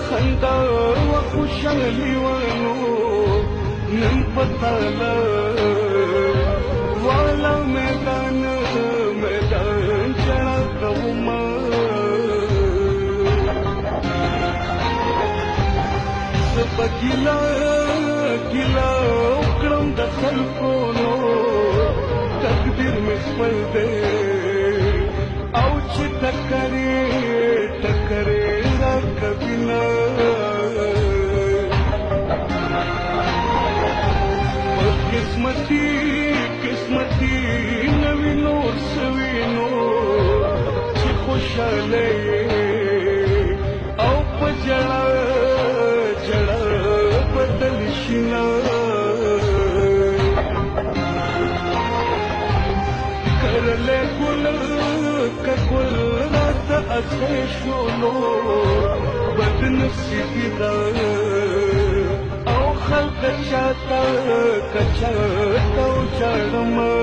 خندا و خوشالي ونو نن پتالا والا میدان چڑا کوما سب گیلا گیلا وکړم د خلکو نو تقدیر مې خپل دی او چې ټکرې را کبینا قسمتي نوی نور سوینو چې خوشاله او په جړه بدل شینا کرله ګل رات اته شونو بد نصیبی دا او خلق چاته کچاته چړم